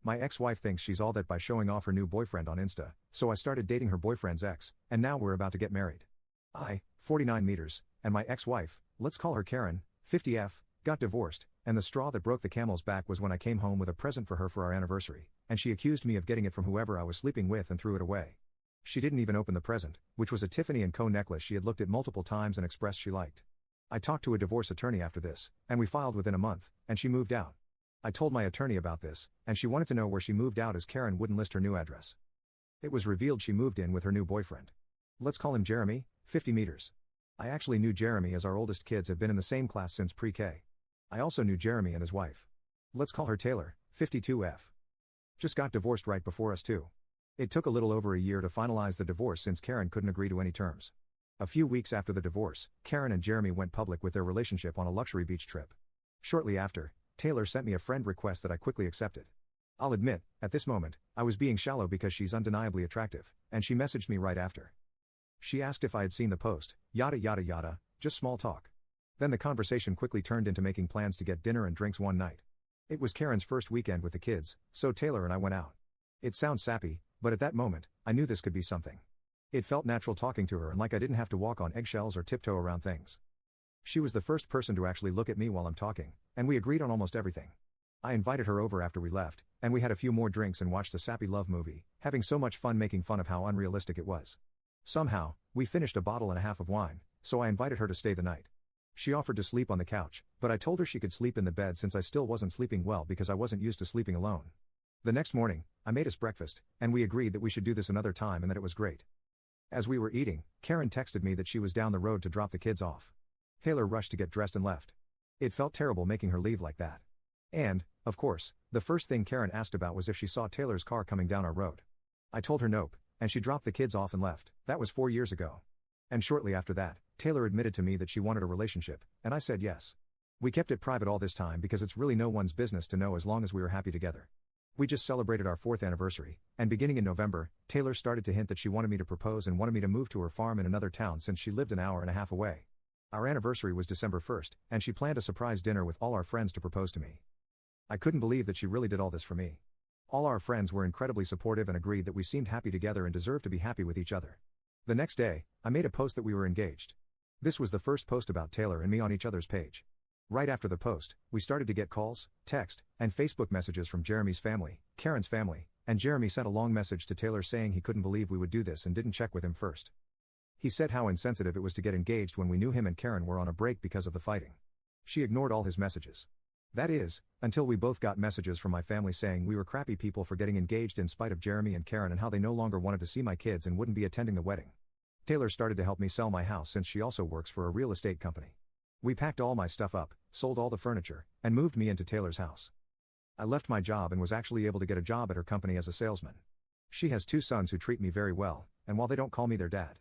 My ex-wife thinks she's all that by showing off her new boyfriend on Insta, so I started dating her boyfriend's ex, and now we're about to get married. I, 49 meters, and my ex-wife, let's call her Karen, 50F, got divorced, and the straw that broke the camel's back was when I came home with a present for her for our anniversary, and she accused me of getting it from whoever I was sleeping with and threw it away. She didn't even open the present, which was a Tiffany & Co necklace she had looked at multiple times and expressed she liked. I talked to a divorce attorney after this, and we filed within a month, and she moved out. I told my attorney about this, and she wanted to know where she moved out as Karen wouldn't list her new address. It was revealed she moved in with her new boyfriend. Let's call him Jeremy, 50 meters. I actually knew Jeremy as our oldest kids have been in the same class since pre-K. I also knew Jeremy and his wife. Let's call her Taylor, 52F. Just got divorced right before us too. It took a little over a year to finalize the divorce since Karen couldn't agree to any terms. A few weeks after the divorce, Karen and Jeremy went public with their relationship on a luxury beach trip. Shortly after, Taylor sent me a friend request that I quickly accepted. I'll admit, at this moment, I was being shallow because she's undeniably attractive, and she messaged me right after. She asked if I had seen the post, yada yada yada, just small talk. Then the conversation quickly turned into making plans to get dinner and drinks one night. It was Karen's first weekend with the kids, so Taylor and I went out. It sounds sappy, but at that moment, I knew this could be something. It felt natural talking to her and like I didn't have to walk on eggshells or tiptoe around things. She was the first person to actually look at me while I'm talking, and we agreed on almost everything. I invited her over after we left, and we had a few more drinks and watched a sappy love movie, having so much fun making fun of how unrealistic it was. Somehow, we finished a bottle and a half of wine, so I invited her to stay the night. She offered to sleep on the couch, but I told her she could sleep in the bed since I still wasn't sleeping well because I wasn't used to sleeping alone. The next morning, I made us breakfast, and we agreed that we should do this another time and that it was great. As we were eating, Karen texted me that she was down the road to drop the kids off. Taylor rushed to get dressed and left. It felt terrible making her leave like that. And, of course, the first thing Karen asked about was if she saw Taylor's car coming down our road. I told her nope, and she dropped the kids off and left. That was 4 years ago. And shortly after that, Taylor admitted to me that she wanted a relationship, and I said yes. We kept it private all this time because it's really no one's business to know as long as we were happy together. We just celebrated our 4th anniversary, and beginning in November, Taylor started to hint that she wanted me to propose and wanted me to move to her farm in another town since she lived an hour and a half away. Our anniversary was December 1st, and she planned a surprise dinner with all our friends to propose to me. I couldn't believe that she really did all this for me. All our friends were incredibly supportive and agreed that we seemed happy together and deserved to be happy with each other. The next day, I made a post that we were engaged. This was the first post about Taylor and me on each other's page. Right after the post, we started to get calls, text, and Facebook messages from Jeremy's family, Karen's family, and Jeremy sent a long message to Taylor saying he couldn't believe we would do this and didn't check with him first. He said how insensitive it was to get engaged when we knew him and Karen were on a break because of the fighting. She ignored all his messages. That is, until we both got messages from my family saying we were crappy people for getting engaged in spite of Jeremy and Karen and how they no longer wanted to see my kids and wouldn't be attending the wedding. Taylor started to help me sell my house since she also works for a real estate company. We packed all my stuff up, sold all the furniture, and moved me into Taylor's house. I left my job and was actually able to get a job at her company as a salesman. She has 2 sons who treat me very well, and while they don't call me their dad,